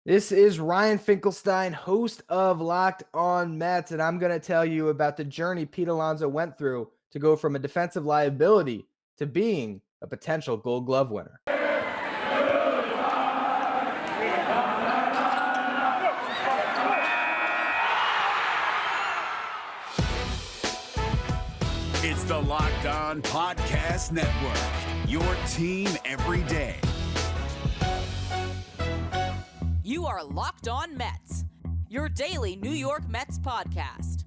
This is Ryan Finkelstein, host of Locked On Mets, and I'm going to tell you about the journey Pete Alonso went through to go from a defensive liability to being a potential Gold Glove winner. It's the Locked On Podcast Network, your team every day. You are Locked On Mets, your daily New York Mets podcast.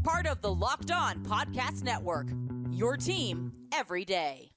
Part of the Locked On Podcast Network, your team every day.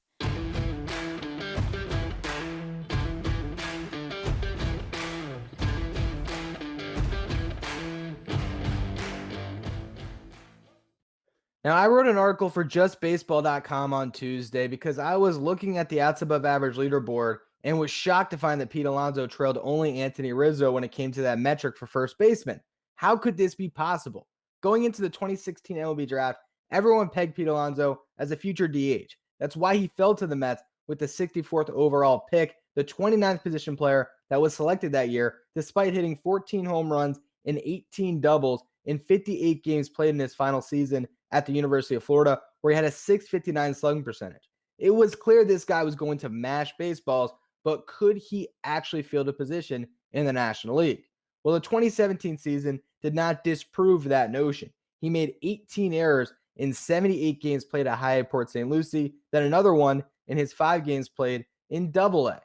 Now, I wrote an article for justbaseball.com on Tuesday because I was looking at the outs above average leaderboard and was shocked to find that Pete Alonso trailed only Anthony Rizzo when it came to that metric for first baseman. How could this be possible? Going into the 2016 MLB draft, everyone pegged Pete Alonso as a future DH. That's why he fell to the Mets with the 64th overall pick, the 29th position player that was selected that year, despite hitting 14 home runs and 18 doubles in 58 games played in his final season at the University of Florida, where he had a .659 slugging percentage. It was clear this guy was going to mash baseballs, but could he actually field a position in the National League? Well, the 2017 season did not disprove that notion. He made 18 errors in 78 games played at High Port St. Lucie, then another one in his 5 games played in Double-A.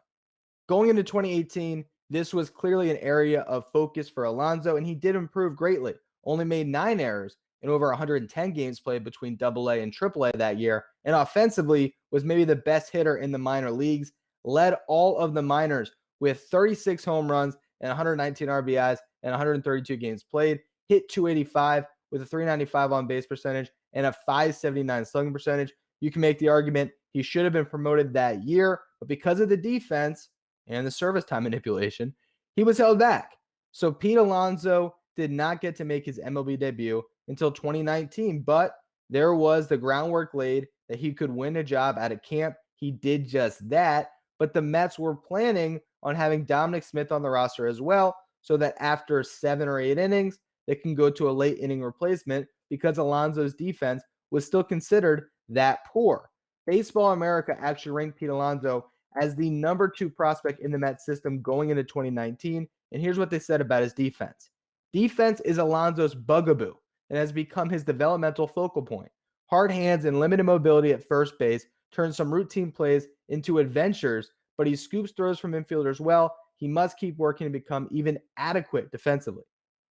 Going into 2018, this was clearly an area of focus for Alonso, and he did improve greatly. Only made 9 errors in over 110 games played between Double-A and Triple-A that year, and offensively was maybe the best hitter in the minor leagues, led all of the minors with 36 home runs and 119 RBIs and 132 games played, hit .285 with a .395 on base percentage and a .579 slugging percentage. You can make the argument he should have been promoted that year, but because of the defense and the service time manipulation, he was held back. So Pete Alonso did not get to make his MLB debut until 2019, but there was the groundwork laid that he could win a job at a camp. He did just that, but the Mets were planning on having Dominic Smith on the roster as well, so that after 7 or 8 innings, they can go to a late inning replacement because Alonso's defense was still considered that poor. Baseball America actually ranked Pete Alonso as the number 2 prospect in the Mets system going into 2019, and here's what they said about his defense. Defense is Alonso's bugaboo and has become his developmental focal point. Hard hands and limited mobility at first base turn some routine plays into adventures, but he scoops throws from infielders well. He must keep working to become even adequate defensively.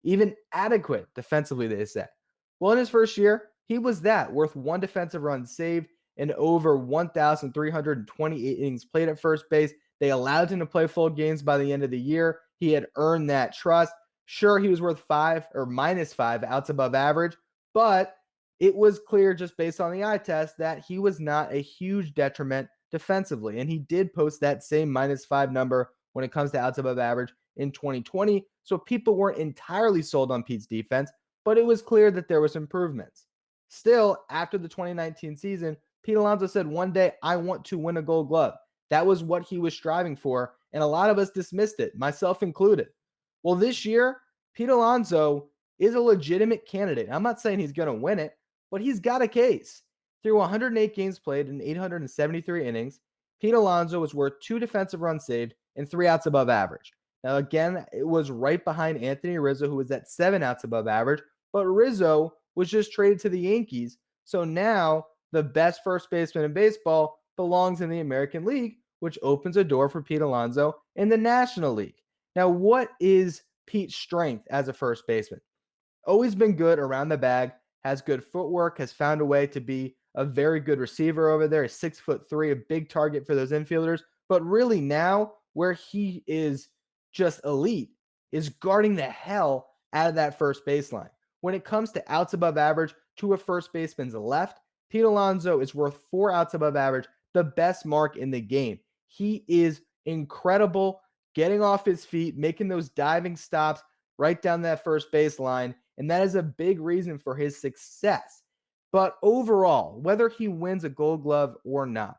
Even adequate defensively, they say. Well, in his first year, he was that, worth 1 defensive run saved and over 1,328 innings played at first base. They allowed him to play full games by the end of the year. He had earned that trust. Sure, he was worth -5 outs above average, but it was clear just based on the eye test that he was not a huge detriment defensively. And he did post that same -5 number when it comes to outs above average in 2020. So people weren't entirely sold on Pete's defense, but it was clear that there was improvements. Still, after the 2019 season, Pete Alonso said, one day, I want to win a Gold Glove. That was what he was striving for, and a lot of us dismissed it, myself included. Well, this year, Pete Alonso is a legitimate candidate. I'm not saying he's going to win it, but he's got a case. Through 108 games played and 873 innings, Pete Alonso was worth 2 defensive runs saved and 3 outs above average. Now, again, it was right behind Anthony Rizzo, who was at 7 outs above average, but Rizzo was just traded to the Yankees. So now the best first baseman in baseball belongs in the American League, which opens a door for Pete Alonso in the National League. Now, what is Pete's strength as a first baseman? Always been good around the bag, has good footwork, has found a way to be a very good receiver over there. He's 6'3", a big target for those infielders. But really now, where he is just elite is guarding the hell out of that first baseline. When it comes to outs above average to a first baseman's left, Pete Alonso is worth 4 outs above average, the best mark in the game. He is incredible, getting off his feet, making those diving stops right down that first baseline, and that is a big reason for his success. But overall, whether he wins a Gold Glove or not,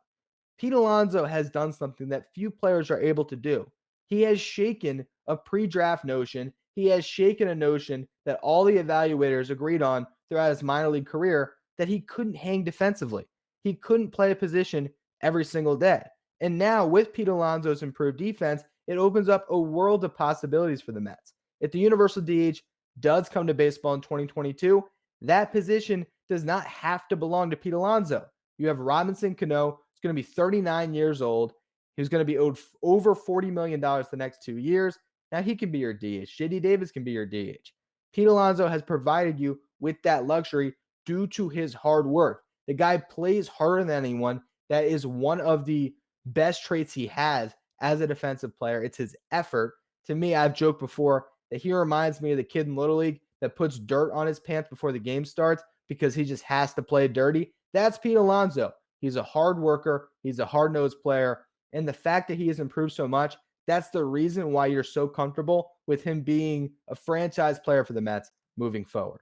Pete Alonso has done something that few players are able to do. He has shaken a pre-draft notion. He has shaken a notion that all the evaluators agreed on throughout his minor league career, that he couldn't hang defensively. He couldn't play a position every single day. And now with Pete Alonso's improved defense, it opens up a world of possibilities for the Mets. If the universal DH does come to baseball in 2022, that position does not have to belong to Pete Alonso. You have Robinson Cano, who's going to be 39 years old. He's going to be owed over $40 million the next 2 years. Now he can be your DH. JD Davis can be your DH. Pete Alonso has provided you with that luxury due to his hard work. The guy plays harder than anyone. That is one of the best traits he has as a defensive player. It's his effort. To me, I've joked before that he reminds me of the kid in Little League that puts dirt on his pants before the game starts because he just has to play dirty. That's Pete Alonso. He's a hard worker. He's a hard-nosed player. And the fact that he has improved so much, that's the reason why you're so comfortable with him being a franchise player for the Mets moving forward.